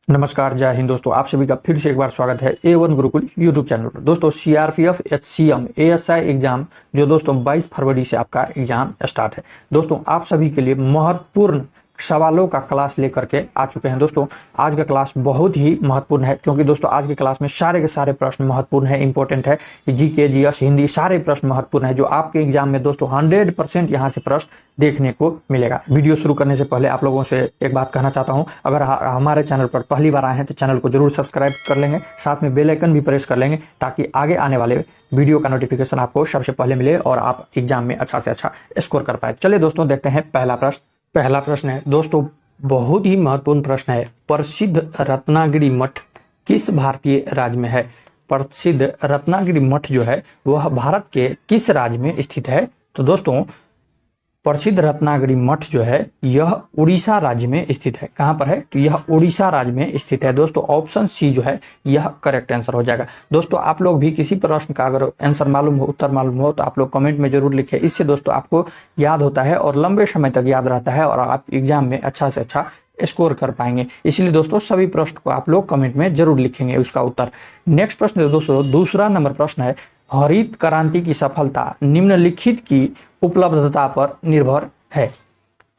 नमस्कार, जय हिंद दोस्तों। आप सभी का फिर से एक बार स्वागत है A1 गुरुकुल यूट्यूब चैनल पर। दोस्तों सीआरपीएफ, एचसीएम, एएसआई एग्जाम जो दोस्तों 22 फरवरी से आपका एग्जाम स्टार्ट है। दोस्तों आप सभी के लिए महत्वपूर्ण सवालों का क्लास लेकर के आ चुके हैं। दोस्तों आज का क्लास बहुत ही महत्वपूर्ण है, क्योंकि दोस्तों आज के क्लास में सारे के सारे प्रश्न महत्वपूर्ण है, इंपॉर्टेंट है। जीके, जीएस, हिंदी सारे प्रश्न महत्वपूर्ण है, जो आपके एग्जाम में दोस्तों 100% यहाँ से प्रश्न देखने को मिलेगा। वीडियो शुरू करने से पहले आप लोगों से एक बात कहना चाहता हूँ, अगर हमारे चैनल पर पहली बार आए हैं तो चैनल को जरूर सब्सक्राइब कर लेंगे, साथ में बेल आइकन भी प्रेस कर लेंगे, ताकि आगे आने वाले वीडियो का नोटिफिकेशन आपको सबसे पहले मिले और आप एग्जाम में अच्छा से अच्छा स्कोर कर पाए। चलिए दोस्तों देखते हैं पहला प्रश्न है दोस्तों, बहुत ही महत्वपूर्ण प्रश्न है। प्रसिद्ध रत्नागिरी मठ किस भारतीय राज्य में है? प्रसिद्ध रत्नागिरी मठ जो है वह भारत के किस राज्य में स्थित है? तो दोस्तों प्रसिद्ध रत्नागिरी मठ जो है यह उड़ीसा राज्य में स्थित है। कहां पर है? तो यह उड़ीसा राज्य में स्थित है। दोस्तों ऑप्शन सी जो है यह करेक्ट आंसर हो जाएगा। दोस्तों आप लोग भी किसी प्रश्न का अगर आंसर मालूम हो, उत्तर मालूम हो, तो आप लोग कमेंट में जरूर लिखें। इससे दोस्तों आपको याद होता है और लंबे समय तक याद रहता है और आप एग्जाम में अच्छा से अच्छा स्कोर कर पाएंगे। इसलिए दोस्तों सभी प्रश्न को आप लोग कमेंट में जरूर लिखेंगे उसका उत्तर। नेक्स्ट प्रश्न दोस्तों दूसरा नंबर प्रश्न है, हरित क्रांति की सफलता निम्नलिखित की उपलब्धता पर निर्भर है।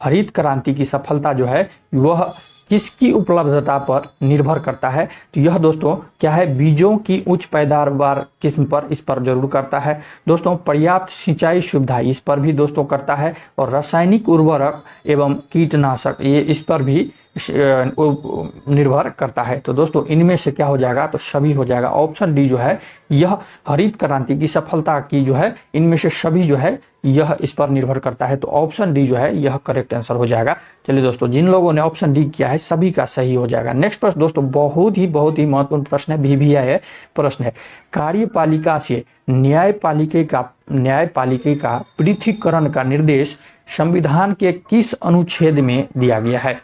हरित क्रांति की सफलता जो है वह किसकी उपलब्धता पर निर्भर करता है? तो यह दोस्तों क्या है? बीजों की उच्च पैदावार किस्म पर इस पर जरूर करता है। दोस्तों पर्याप्त सिंचाई सुविधा इस पर भी दोस्तों करता है, और रासायनिक उर्वरक एवं कीटनाशक ये इस पर भी निर्भर करता है। तो दोस्तों इनमें से क्या हो जाएगा? तो सभी हो जाएगा। ऑप्शन डी जो है यह हरित क्रांति की सफलता की जो है इनमें से सभी जो है यह इस पर निर्भर करता है। तो ऑप्शन डी जो है यह करेक्ट आंसर हो जाएगा। चलिए दोस्तों जिन लोगों ने ऑप्शन डी किया है सभी का सही हो जाएगा। नेक्स्ट प्रश्न दोस्तों बहुत ही महत्वपूर्ण प्रश्न है, VVI प्रश्न है। कार्यपालिका से न्यायपालिका का पृथकीकरण का निर्देश संविधान के किस अनुच्छेद में दिया गया है?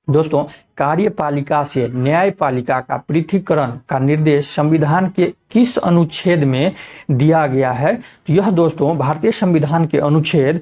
दोस्तों कार्यपालिका से न्यायपालिका का पृथकीकरण का निर्देश संविधान के किस अनुच्छेद में दिया गया है? तो यह दोस्तों भारतीय संविधान के अनुच्छेद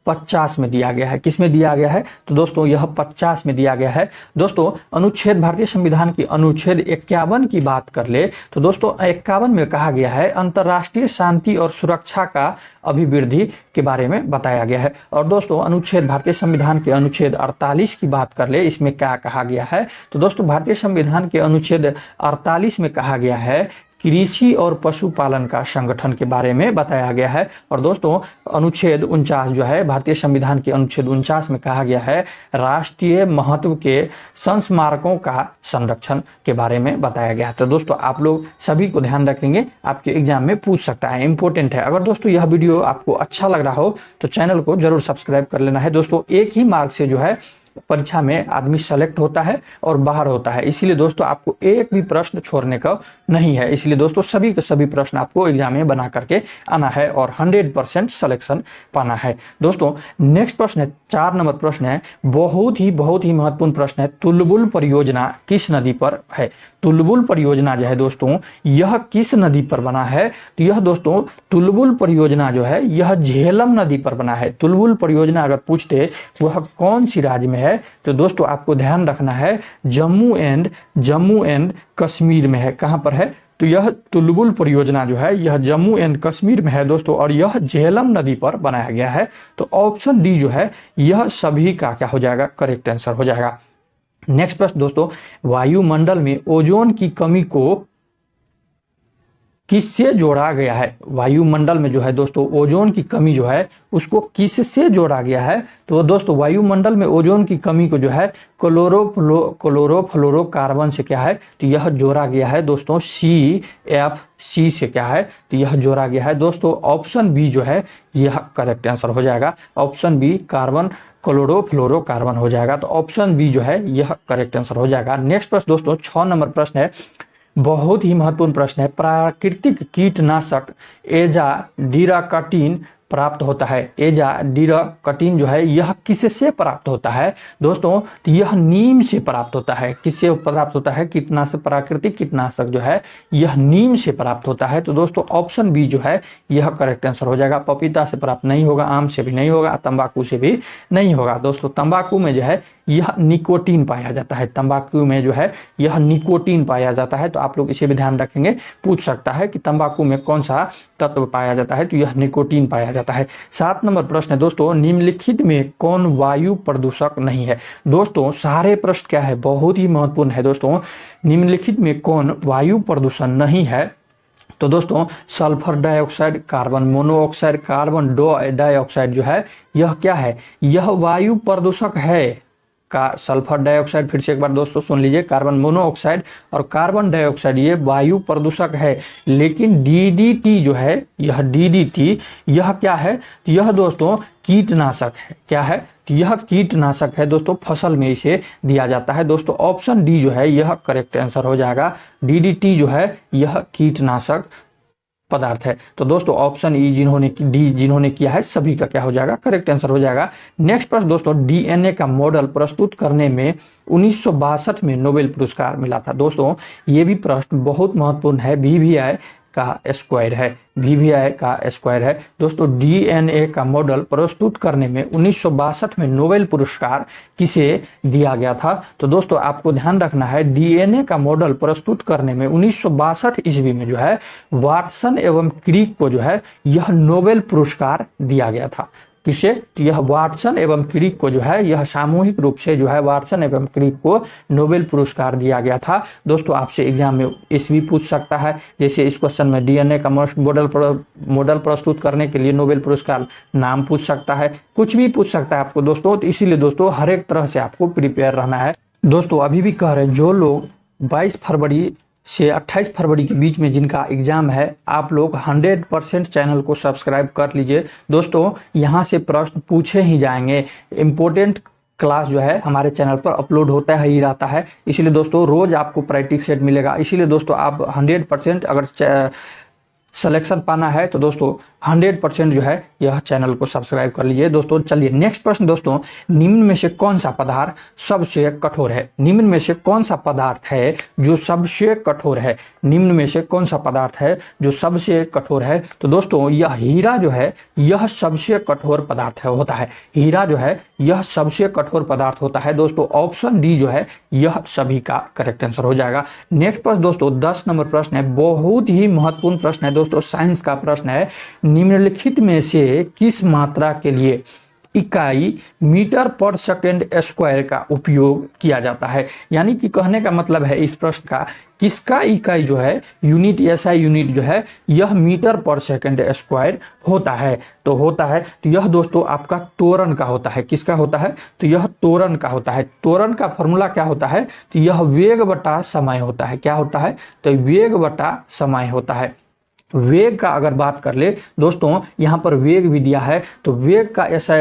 50 में दिया गया है। किस में दिया गया है? तो दोस्तों यह 50 में दिया गया है। दोस्तों अनुच्छेद भारतीय संविधान की अनुच्छेद 51 की बात कर ले तो दोस्तों 51 में कहा गया है अंतर्राष्ट्रीय शांति और सुरक्षा का अभिवृद्धि के बारे में बताया गया है। और दोस्तों अनुच्छेद भारतीय संविधान के अनुच्छेद 48 की बात कर ले, इसमें क्या कहा गया है? तो दोस्तों भारतीय संविधान के अनुच्छेद 48 में कहा गया है कृषि और पशुपालन का संगठन के बारे में बताया गया है। और दोस्तों अनुच्छेद 49 जो है भारतीय संविधान के अनुच्छेद 49 में कहा गया है राष्ट्रीय महत्व के संस्मारकों का संरक्षण के बारे में बताया गया है। तो दोस्तों आप लोग सभी को ध्यान रखेंगे, आपके एग्जाम में पूछ सकता है, इंपॉर्टेंट है। अगर दोस्तों यह वीडियो आपको अच्छा लग रहा हो तो चैनल को जरूर सब्सक्राइब कर लेना है। दोस्तों एक ही मार्क से जो है परीक्षा में आदमी सेलेक्ट होता है और बाहर होता है, इसीलिए दोस्तों आपको एक भी प्रश्न छोड़ने का नहीं है। इसलिए दोस्तों सभी के सभी प्रश्न आपको एग्जाम में बना करके आना है और 100% सिलेक्शन पाना है। दोस्तों नेक्स्ट प्रश्न है, 4 नंबर प्रश्न है, बहुत ही महत्वपूर्ण प्रश्न है। तुलबुल परियोजना किस नदी पर है? तुलबुल परियोजना जो है दोस्तों यह किस नदी पर बना है? तो यह दोस्तों तुलबुल परियोजना जो है यह झेलम नदी पर बना है। तुलबुल परियोजना अगर पूछते वह कौन सी राज्य में है? तो दोस्तों आपको ध्यान रखना है जम्मू एंड कश्मीर में है। कहां पर है? तो यह तुलबुल परियोजना जो है यह जम्मू एंड कश्मीर में है दोस्तों, और यह झेलम नदी पर बनाया गया है। तो ऑप्शन डी जो है यह सभी का क्या हो जाएगा? करेक्ट आंसर हो जाएगा। नेक्स्ट प्रश्न दोस्तों, वायुमंडल में ओजोन की कमी को किससे जोड़ा गया है? वायुमंडल में जो है दोस्तों ओजोन की कमी जो है उसको किससे जोड़ा गया है? तो दोस्तों वायुमंडल में ओजोन की कमी को जो है क्लोरोफ्लोरोकार्बन से क्या है? तो यह जोड़ा गया है दोस्तों CFC से क्या है? तो यह जोड़ा गया है दोस्तों। ऑप्शन बी जो है यह करेक्ट आंसर हो जाएगा। ऑप्शन बी कार्बन क्लोरोफ्लोरोकार्बन हो जाएगा। तो ऑप्शन बी जो है यह करेक्ट आंसर हो जाएगा। नेक्स्ट प्रश्न दोस्तों 6 नंबर प्रश्न है, बहुत ही महत्वपूर्ण प्रश्न है। प्राकृतिक कीटनाशक एजाडिराकटिन प्राप्त होता है। एजाडिराकटिन जो है यह किससे प्राप्त होता है? दोस्तों तो यह नीम से प्राप्त होता है। किससे प्राप्त होता है? कीटनाशक, प्राकृतिक कीटनाशक जो है यह नीम से प्राप्त होता है। तो दोस्तों ऑप्शन बी जो है यह करेक्ट आंसर हो जाएगा। पपीता से प्राप्त नहीं होगा, आम से भी नहीं होगा, तंबाकू से भी नहीं होगा। दोस्तों तंबाकू में जो है यह निकोटीन पाया जाता है। तंबाकू में जो है यह निकोटीन पाया जाता है, तो आप लोग इसे भी ध्यान रखेंगे, पूछ सकता है कि तंबाकू में कौन सा तत्व पाया जाता है, तो यह निकोटीन पाया जाता है। 7 नंबर प्रश्न है दोस्तों, निम्नलिखित में कौन वायु प्रदूषक नहीं है। दोस्तों सारे प्रश्न क्या है, बहुत ही महत्वपूर्ण है दोस्तों। निम्नलिखित में कौन वायु प्रदूषण नहीं है, तो दोस्तों sulphur dioxide, carbon monoxide, carbon dioxide जो है यह क्या है, यह वायु प्रदूषक है। का सल्फर डाइऑक्साइड, फिर से एक बार दोस्तों सुन लीजिए, कार्बन मोनोऑक्साइड और कार्बन डाइऑक्साइड ये वायु प्रदूषक है। लेकिन डीडीटी जो है, यह डीडीटी यह क्या है, यह दोस्तों कीटनाशक है। क्या है, यह कीटनाशक है दोस्तों, फसल में इसे दिया जाता है। दोस्तों ऑप्शन डी जो है यह करेक्ट आंसर हो जाएगा। डीडीटी जो है यह कीटनाशक पदार्थ है। तो दोस्तों ऑप्शन ई जिन्होंने किया है सभी का क्या हो जाएगा, करेक्ट आंसर हो जाएगा। नेक्स्ट प्रश्न दोस्तों, डीएनए का मॉडल प्रस्तुत करने में 1962 में नोबेल पुरस्कार मिला था। दोस्तों ये भी प्रश्न बहुत महत्वपूर्ण है, वीवीआई का स्क्वायर है, वीवीआई का स्क्वायर है। दोस्तों डीएनए का मॉडल प्रस्तुत करने में 1962 में नोबेल पुरस्कार किसे दिया गया था। तो दोस्तों आपको ध्यान रखना है, डीएनए का मॉडल प्रस्तुत करने में 1962 ईस्वी में जो है वाटसन एवं क्रिक को जो है यह नोबेल पुरस्कार दिया गया था। किसे, तो यह वाटसन एवं क्रिक को जो है यह सामूहिक रूप से जो है वाटसन एवं क्रिक को नोबेल पुरस्कार दिया गया था। दोस्तों आपसे एग्जाम में ईस्वी पूछ सकता है, जैसे इस क्वेश्चन में डीएनए का मॉडल प्रस्तुत करने के लिए नोबेल पुरस्कार नाम पूछ सकता है, कुछ भी पूछ सकता है आपको दोस्तों। तो इसीलिए दोस्तों हर एक तरह से आपको प्रिपेयर रहना है। दोस्तों अभी भी कह रहे हैं, जो लोग 22 फरवरी से 28 फरवरी के बीच में जिनका एग्जाम है, आप लोग 100% चैनल को सब्सक्राइब कर लीजिए। दोस्तों यहाँ से प्रश्न पूछे ही जाएंगे, इम्पोर्टेंट क्लास जो है हमारे चैनल पर अपलोड होता ही रहता है, इसीलिए दोस्तों रोज आपको प्रैक्टिस सेट मिलेगा। इसीलिए दोस्तों आप 100% अगर सिलेक्शन पाना है तो दोस्तों 100% जो है यह चैनल को सब्सक्राइब कर लीजिए। दोस्तों चलिए नेक्स्ट प्रश्न दोस्तों, निम्न में से कौन सा पदार्थ सबसे कठोर है। निम्न में से कौन सा पदार्थ है जो सबसे कठोर है, निम्न में से कौन सा पदार्थ है जो सबसे कठोर है। तो दोस्तों यह हीरा जो है यह सबसे कठोर पदार्थ होता है। हीरा जो है यह सबसे कठोर पदार्थ होता है। दोस्तों ऑप्शन डी जो है यह सभी का करेक्ट आंसर हो जाएगा। नेक्स्ट प्रश्न दोस्तों 10 नंबर प्रश्न है, बहुत ही महत्वपूर्ण प्रश्न है दोस्तों, साइंस का प्रश्न है। निम्नलिखित में से किस मात्रा के लिए इकाई मीटर पर सेकेंड स्क्वायर का उपयोग किया जाता है। यानी कि कहने का मतलब है इस प्रश्न का, किसका इकाई जो है यूनिट, एसआई यूनिट जो है यह मीटर पर सेकेंड स्क्वायर होता है। तो होता है, तो यह दोस्तों आपका त्वरण का होता है। किसका होता है, तो यह त्वरण का होता है। त्वरण का फॉर्मूला क्या होता है, तो यह वेग बटा समय होता है। क्या होता है, तो वेग बटा समय होता है। वेग का अगर बात कर ले दोस्तों, यहाँ पर वेग भी दिया है, तो वेग का ऐसा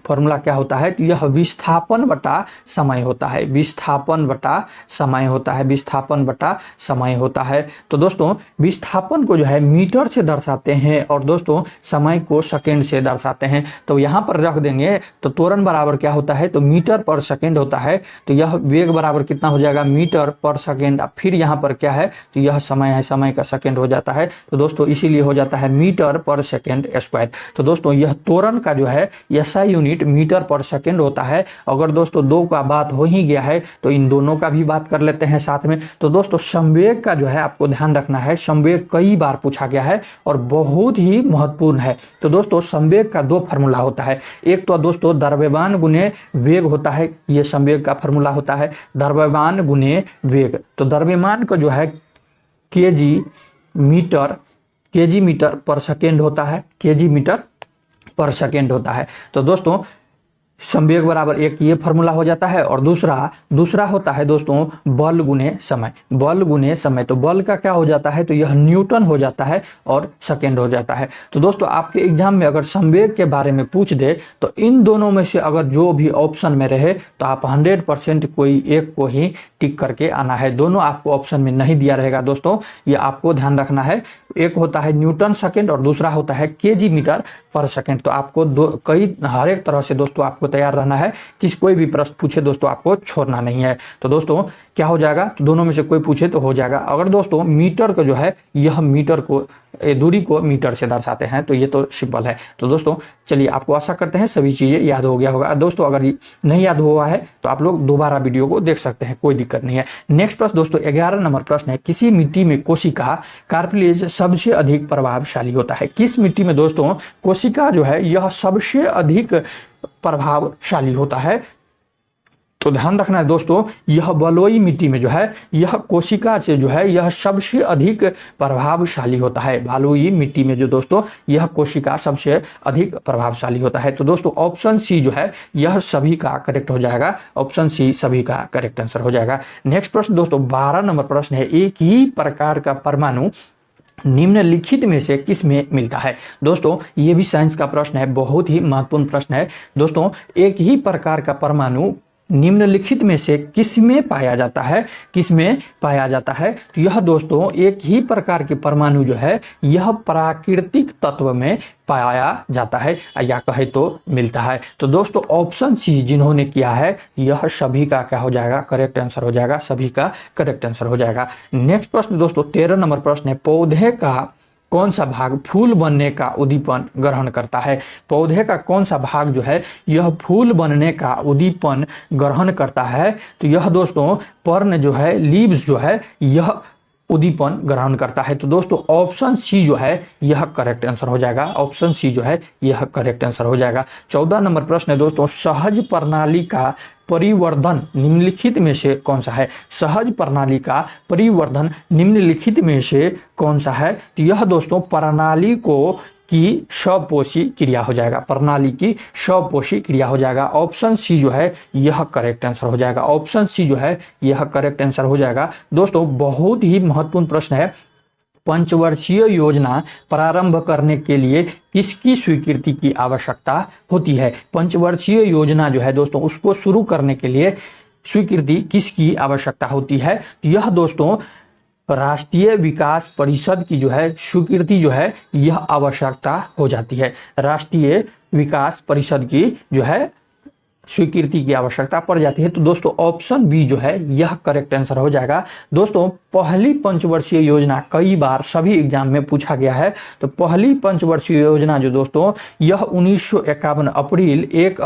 फॉर्मूला क्या होता है, तो यह विस्थापन बटा समय होता है। विस्थापन बटा समय होता है, विस्थापन बटा समय होता है। तो दोस्तों विस्थापन को जो है मीटर से दर्शाते हैं और दोस्तों समय को सेकेंड से दर्शाते हैं। तो यहाँ पर रख देंगे, तो त्वरण बराबर क्या होता है, तो मीटर पर सेकेंड होता है। तो यह वेग बराबर कितना हो जाएगा, मीटर पर सेकेंड। फिर यहाँ पर क्या है, तो यह समय है, समय का सेकेंड हो जाता है। तो दोस्तों इसीलिए हो जाता है मीटर पर सेकेंड स्क्वायर। तो दोस्तों यह त्वरण का जो है एसआई यूनिट मीटर पर सेकेंड होता है। अगर दोस्तों दो का बात हो ही गया है तो इन दोनों का भी बात कर लेते हैं साथ में। तो दोस्तों संवेग का जो है आपको ध्यान रखना है, संवेग कई बार पूछा गया है और बहुत ही महत्वपूर्ण है। तो दोस्तों संवेग का 2 फार्मूला होता है, एक तो दोस्तों द्रव्यमान गुने वेग होता है, ये संवेग का फार्मूला होता है, द्रव्यमान गुने वेग। तो द्रव्यमान का जो है केजी मीटर पर सेकेंड होता है, केजी मीटर पर सेकेंड होता है। तो दोस्तों संवेग बराबर एक ये फार्मूला हो जाता है और दूसरा होता है दोस्तों बल गुने समय। बल गुने समय, तो बल का क्या हो जाता है, तो यह न्यूटन हो जाता है और सेकेंड हो जाता है। तो दोस्तों आपके एग्जाम में अगर संवेग के बारे में पूछ दे तो इन दोनों में से अगर जो भी ऑप्शन में रहे तो आप 100% कोई एक को ही टिक करके आना है। दोनों आपको ऑप्शन में नहीं दिया रहेगा दोस्तों, ये आपको ध्यान रखना है। एक होता है न्यूटन सेकेंड और दूसरा होता है केजी मीटर पर सेकेंड। तो आपको हर एक तरह से दोस्तों आपको तैयार रहना है, कोई भी प्रश्न पूछे दोस्तों आपको छोड़ना नहीं है। तो दोस्तों क्या हो जाएगा, तो दोनों में से कोई पूछे तो हो जाएगा। अगर दोस्तों मीटर को जो है यह मीटर को दूरी को मीटर से दर्शाते हैं। तो ये तो सिंपल है। तो दोस्तों चलिए, आपको आशा करते हैं सभी चीज़ें याद हो गया होगा। दोस्तों अगर नहीं याद हुआ है तो आप लोग दोबारा वीडियो को देख सकते हैं, कोई दिक्कत नहीं है। नेक्स्ट प्रश्न दोस्तों 11 नंबर प्रश्न है, किसी मिट्टी में कोशिका कार्टिलेज सबसे अधिक प्रभावशाली होता है? किस मिट्टी में दोस्तों कोशिका जो है यह सबसे अधिक प्रभावशाली होता है? तो ध्यान रखना है दोस्तों, यह बलुई मिट्टी में जो है यह कोशिका से जो है यह सबसे अधिक प्रभावशाली होता है। बलुई मिट्टी में जो दोस्तों यह कोशिका सबसे अधिक प्रभावशाली होता है। तो दोस्तों ऑप्शन सी जो है यह सभी का करेक्ट हो जाएगा। ऑप्शन सी सभी का करेक्ट आंसर हो जाएगा। नेक्स्ट प्रश्न दोस्तों 12 नंबर प्रश्न है, एक ही प्रकार का परमाणु निम्नलिखित में से किस में मिलता है? दोस्तों ये भी साइंस का प्रश्न है, बहुत ही महत्वपूर्ण प्रश्न है। दोस्तों एक ही प्रकार का परमाणु निम्नलिखित में से किस में पाया जाता है? किस में पाया जाता है? तो यह दोस्तों एक ही प्रकार के परमाणु जो है यह प्राकृतिक तत्व में पाया जाता है, या कहे तो मिलता है। तो दोस्तों ऑप्शन सी जिन्होंने किया है यह सभी का क्या हो जाएगा? करेक्ट आंसर हो जाएगा। सभी का करेक्ट आंसर हो जाएगा। नेक्स्ट प्रश्न दोस्तों 13 नंबर प्रश्न है, पौधे का कौन सा भाग फूल बनने का उद्दीपन ग्रहण करता है? पौधे का कौन सा भाग जो है यह फूल बनने का उद्दीपन ग्रहण करता है? तो यह दोस्तों पर्ण जो है, लीव्स जो है यह उद्दीपन ग्रहण करता है। तो दोस्तों ऑप्शन सी जो है यह करेक्ट आंसर हो जाएगा। ऑप्शन सी जो है यह करेक्ट आंसर हो जाएगा। 14 नंबर प्रश्न है दोस्तों, सहज प्रणाली का परिवर्धन निम्नलिखित में से कौन सा है? सहज प्रणाली का परिवर्धन निम्नलिखित में से कौन सा है? तो यह दोस्तों प्रणाली की स्वपोषी क्रिया हो जाएगा। प्रणाली की स्वपोषी क्रिया हो जाएगा। ऑप्शन सी जो है यह करेक्ट आंसर हो जाएगा। ऑप्शन सी जो है यह करेक्ट आंसर हो जाएगा। दोस्तों बहुत ही महत्वपूर्ण प्रश्न है, पंचवर्षीय योजना प्रारंभ करने के लिए किसकी स्वीकृति की आवश्यकता होती है? पंचवर्षीय योजना जो है दोस्तों उसको शुरू करने के लिए स्वीकृति किसकी आवश्यकता होती है? यह दोस्तों राष्ट्रीय विकास परिषद की जो है स्वीकृति जो है यह आवश्यकता हो जाती है। राष्ट्रीय विकास परिषद की जो है स्वीकृति की आवश्यकता पड़ जाती है। तो दोस्तों ऑप्शन बी जो है यह करेक्ट आंसर हो जाएगा। दोस्तों पहली पंचवर्षीय योजना कई बार सभी एग्जाम में पूछा गया है। तो पहली पंचवर्षीय योजना जो दोस्तों यह 1951 अप्रैल 1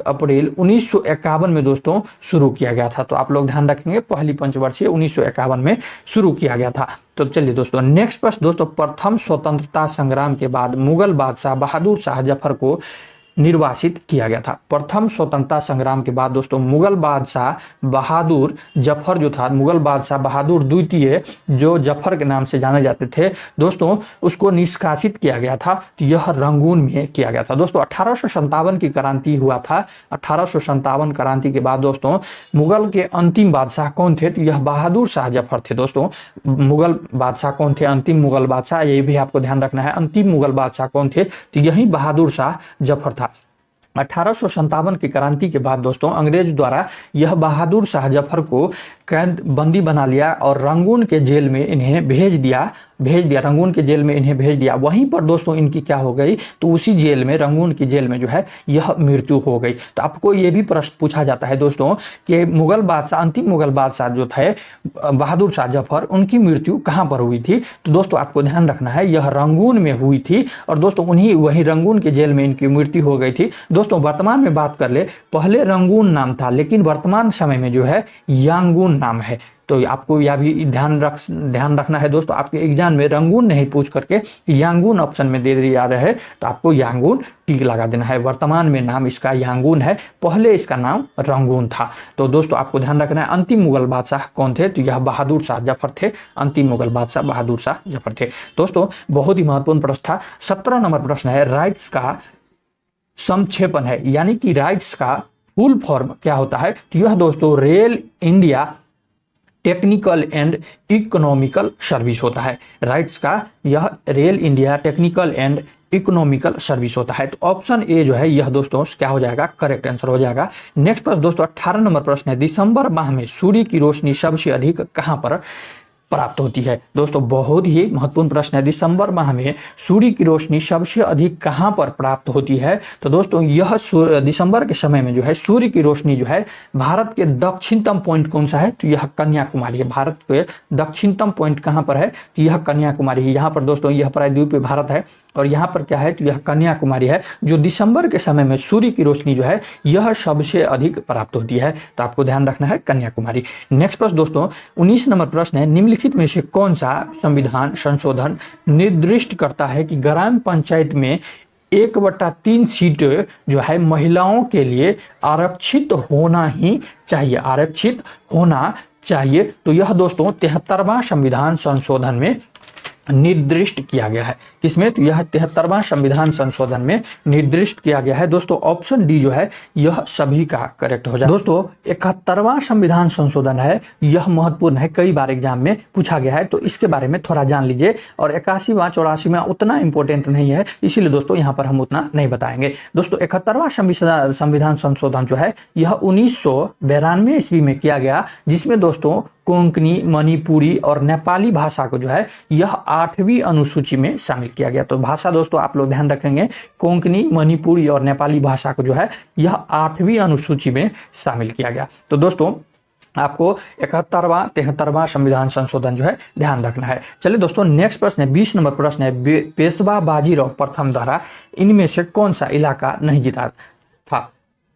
अप्रैल 1951 में दोस्तों शुरू किया गया था। तो आप लोग ध्यान रखेंगे, पहली पंचवर्षीय 1951 में शुरू किया गया था। तो चलिए दोस्तों नेक्स्ट प्रश्न दोस्तों, प्रथम स्वतंत्रता संग्राम के बाद मुगल बादशाह बहादुर शाह जफर को निर्वासित किया गया था। प्रथम स्वतंत्रता संग्राम के बाद दोस्तों मुगल बादशाह बहादुर जफर जो था, मुगल बादशाह बहादुर द्वितीय जो जफर के नाम से जाने जाते थे दोस्तों, उसको निष्कासित किया गया था। तो यह रंगून में किया गया था। दोस्तों 1857 की क्रांति हुआ था। 1857 क्रांति के बाद दोस्तों मुगल के अंतिम बादशाह कौन थे? तो यह बहादुर शाह जफर थे। दोस्तों मुगल बादशाह कौन थे? अंतिम मुगल बादशाह, ये भी आपको ध्यान रखना है। अंतिम मुगल बादशाह कौन थे? तो यही बहादुर शाह जफर था। 1857 की क्रांति के बाद दोस्तों अंग्रेज द्वारा यह बहादुर शाह जफर को कैद बंदी बना लिया और रंगून के जेल में इन्हें भेज दिया। रंगून के जेल में इन्हें भेज दिया। वहीं पर दोस्तों इनकी क्या हो गई? तो उसी जेल में, रंगून की जेल में जो है यह मृत्यु हो गई। तो आपको ये भी प्रश्न पूछा जाता है दोस्तों कि मुगल बादशाह, अंतिम मुगल बादशाह जो थे बहादुर शाह जफर, उनकी मृत्यु कहाँ पर हुई थी? तो दोस्तों आपको ध्यान रखना है यह रंगून में हुई थी और दोस्तों वही रंगून के जेल में इनकी मृत्यु हो गई थी। दोस्तों वर्तमान में बात कर ले, पहले रंगून नाम था लेकिन वर्तमान समय में जो है यांगून नाम है। तो आपको यह भी ध्यान रखना है दोस्तों, आपके एग्जाम में रंगून नहीं पूछ करके यांगून ऑप्शन में दे दिया रहे तो आपको यांगून टिक लगा देना है। वर्तमान में नाम इसका यांगून है, पहले इसका नाम रंगून था। तो दोस्तों आपको ध्यान रखना है अंतिम मुगल बादशाह कौन थे? तो यह बहादुर शाह जफर थे। अंतिम मुगल बादशाह बहादुर शाह जफर थे। दोस्तों बहुत ही महत्वपूर्ण प्रश्न था। 17 नंबर प्रश्न है, राइट्स का संक्षेपण है, यानी कि राइट्स का फुल फॉर्म क्या होता है? तो यह दोस्तों rail India technical and economical service होता है। राइट्स का यह rail India technical and economical service होता है। तो ऑप्शन ए जो है यह दोस्तों क्या हो जाएगा? करेक्ट आंसर हो जाएगा। नेक्स्ट प्रश्न दोस्तों 18 नंबर प्रश्न है, दिसंबर माह में सूर्य की रोशनी सबसे अधिक कहां पर प्राप्त होती है। दोस्तों बहुत ही महत्वपूर्ण प्रश्न है, दिसंबर माह में सूर्य की रोशनी सबसे अधिक कहां पर प्राप्त होती है? तो दोस्तों यह दिसंबर के समय में जो है सूर्य की रोशनी जो है भारत के दक्षिणतम पॉइंट कौन सा है? तो यह कन्याकुमारी है। भारत के दक्षिणतम पॉइंट कहां पर है? तो यह कन्याकुमारी है। यहाँ पर दोस्तों यह प्रायद्वीपीय भारत है और यहाँ पर क्या है? तो यह कन्याकुमारी है, जो दिसंबर के समय में सूर्य की रोशनी जो है यह सबसे अधिक प्राप्त होती है। तो आपको ध्यान रखना है कन्याकुमारी। नेक्स्ट प्रश्न दोस्तों 19 नंबर प्रश्न है, निम्नलिखित में से कौन सा संविधान संशोधन निर्दिष्ट करता है कि ग्राम पंचायत में 1/3 सीट जो है महिलाओं के लिए आरक्षित होना ही चाहिए, आरक्षित होना चाहिए? तो यह दोस्तों 73वां संविधान संशोधन में निर्दिष्ट किया गया है। किसमें? तो यह 73वां संविधान संशोधन में निर्दिष्ट किया गया है। दोस्तों ऑप्शन डी जो है यह सभी का करेक्ट हो जाए। दोस्तों 71वां संविधान संशोधन है, यह महत्वपूर्ण है, कई बार एग्जाम में पूछा गया है, तो इसके बारे में थोड़ा जान लीजिए। और 81वां 84वां उतना इंपॉर्टेंट नहीं है, इसीलिए दोस्तों यहाँ पर हम उतना नहीं बताएंगे। दोस्तों 71वां संविधान संशोधन जो है यह 1992 ईस्वी में किया गया, जिसमें दोस्तों कोंकणी, मणिपुरी और नेपाली भाषा को जो है यह 8वीं अनुसूची में शामिल किया गया। तो भाषा दोस्तों आप लोग ध्यान रखेंगे, कोंकणी, मणिपुरी और नेपाली भाषा को जो है यह 8वीं अनुसूची में शामिल किया गया। तो दोस्तों आपको 71वां 73वां संविधान संशोधन जो है ध्यान रखना है। चलिए दोस्तों नेक्स्ट प्रश्न है, 20 नंबर प्रश्न है, पेशवा बाजीराव प्रथम द्वारा इनमें से कौन सा इलाका नहीं जीता था?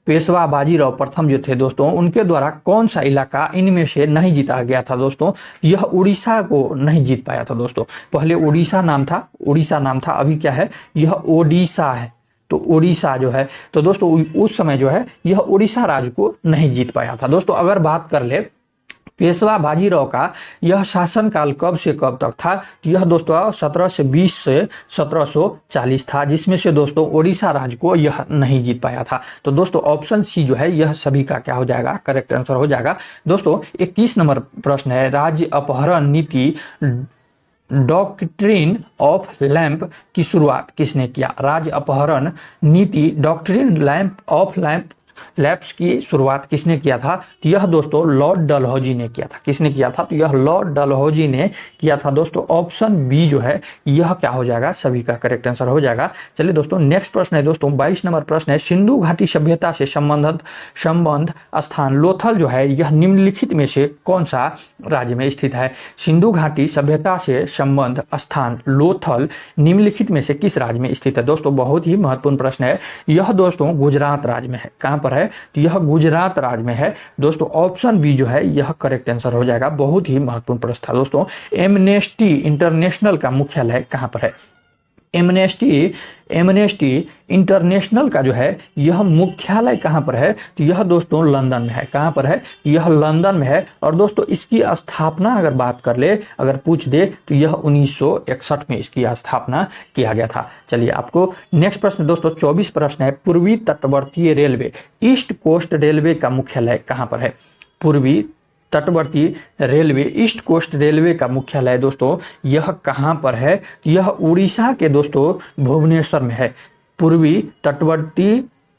पेशवा बाजीराव प्रथम जो थे दोस्तों, उनके द्वारा कौन सा इलाका इनमें से नहीं जीता गया था? दोस्तों यह उड़ीसा को नहीं जीत पाया था। दोस्तों पहले उड़ीसा नाम था, अभी क्या है? यह ओडिशा है। तो उड़ीसा जो है, तो दोस्तों उस समय जो है यह उड़ीसा राज्य को नहीं जीत पाया था। दोस्तों अगर बात कर ले पेशवा बाजीराव का यह शासनकाल कब से कब तक था? तो यह दोस्तों 1720 से 1740 था, जिसमें से दोस्तों ओडिशा राज्य को यह नहीं जीत पाया था। तो दोस्तों ऑप्शन सी जो है यह सभी का क्या हो जाएगा? करेक्ट आंसर हो जाएगा। दोस्तों 21 नंबर प्रश्न है, राज्य अपहरण नीति डॉक्ट्रिन ऑफ लैंप की शुरुआत किसने किया? राज्य अपहरण नीति डॉक्ट्रिन लैंप ऑफ लैप्स की शुरुआत किसने किया था? तो यह दोस्तों लॉर्ड डलहौजी ने किया था। किसने किया था? तो यह लॉर्ड डलहौजी ने किया था। दोस्तों ऑप्शन बी जो है यह क्या हो जाएगा? सभी का करेक्ट आंसर हो जाएगा। चलिए दोस्तों नेक्स्ट प्रश्न है दोस्तों 22 नंबर प्रश्न है, सिंधु घाटी सभ्यता से संबंध स्थान लोथल जो है यह निम्नलिखित में से कौन सा राज्य में स्थित है? सिंधु घाटी सभ्यता से संबंध स्थान लोथल निम्नलिखित में से किस राज्य में स्थित है? दोस्तों बहुत ही महत्वपूर्ण प्रश्न है, यह दोस्तों गुजरात राज्य में है। कहां पर है? तो यह गुजरात राज्य में है। दोस्तों ऑप्शन बी जो है यह करेक्ट आंसर हो जाएगा। बहुत ही महत्वपूर्ण प्रश्न था दोस्तों। एमनेस्टी इंटरनेशनल का मुख्यालय कहां पर है? एमनेस्टी इंटरनेशनल का जो है यह मुख्यालय कहां पर है? तो यह दोस्तों लंदन में है। कहां पर है? यह लंदन में है। और दोस्तों इसकी स्थापना अगर बात कर ले, अगर पूछ दे, तो यह 1961 में इसकी स्थापना किया गया था। चलिए आपको नेक्स्ट प्रश्न दोस्तों 24 प्रश्न है, पूर्वी तटवर्तीय रेलवे ईस्ट कोस्ट रेलवे का मुख्यालय कहां पर है? पूर्वी तटवर्ती रेलवे ईस्ट कोस्ट रेलवे का मुख्यालय दोस्तों यह कहां पर है? यह उड़ीसा के दोस्तों भुवनेश्वर में है। पूर्वी तटवर्ती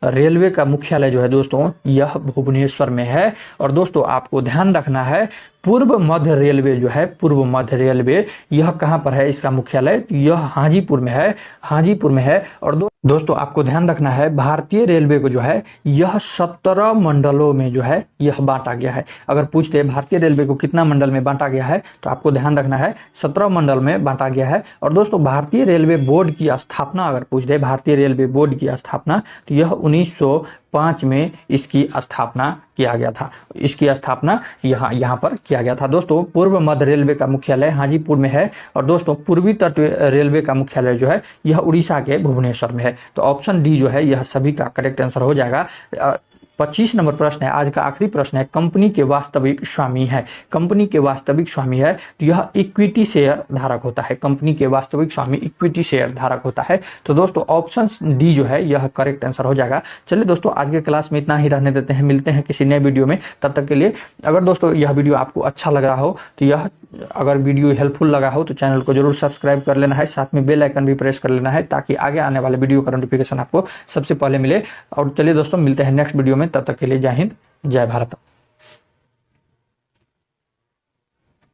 रेलवे का मुख्यालय जो है दोस्तों यह भुवनेश्वर में है। और दोस्तों आपको ध्यान रखना है पूर्व मध्य रेलवे जो है, पूर्व मध्य रेलवे यह कहां पर है? इसका मुख्यालय यह हाजीपुर में है, हाजीपुर में है। और दोस्तों आपको ध्यान रखना है भारतीय रेलवे को जो है यह 17 मंडलों में जो है यह बांटा गया है। अगर पूछते हैं भारतीय रेलवे को कितना मंडल में बांटा गया है, तो आपको ध्यान रखना है 17 मंडल में बांटा गया है। और दोस्तों भारतीय रेलवे बोर्ड की स्थापना अगर पूछते हैं, भारतीय रेलवे बोर्ड की स्थापना, तो यह 1905 में इसकी स्थापना किया गया था। इसकी स्थापना यहाँ पर किया गया था। दोस्तों पूर्व मध्य रेलवे का मुख्यालय हाजीपुर में है। और दोस्तों पूर्वी तट रेलवे का मुख्यालय जो है यह उड़ीसा के भुवनेश्वर में है। तो ऑप्शन डी जो है यह सभी का करेक्ट आंसर हो जाएगा। 25 नंबर प्रश्न है, आज का आखिरी प्रश्न है, कंपनी के वास्तविक स्वामी है। कंपनी के वास्तविक स्वामी है तो यह इक्विटी शेयर धारक होता है। कंपनी के वास्तविक स्वामी इक्विटी शेयर धारक होता है। तो दोस्तों ऑप्शन डी जो है यह करेक्ट आंसर हो जाएगा। चलिए दोस्तों आज के क्लास में इतना ही रहने देते हैं, मिलते हैं किसी नए वीडियो में। तब तक के लिए अगर दोस्तों यह वीडियो आपको अच्छा लग रहा हो, तो यह अगर वीडियो हेल्पफुल लगा हो तो चैनल को जरूर सब्सक्राइब कर लेना है, साथ में बेल आइकन भी प्रेस कर लेना है, ताकि आगे आने वाले वीडियो का नोटिफिकेशन आपको सबसे पहले मिले। और चलिए दोस्तों मिलते हैं नेक्स्ट वीडियो में, तब तक के लिए जय हिंद, जय भारत।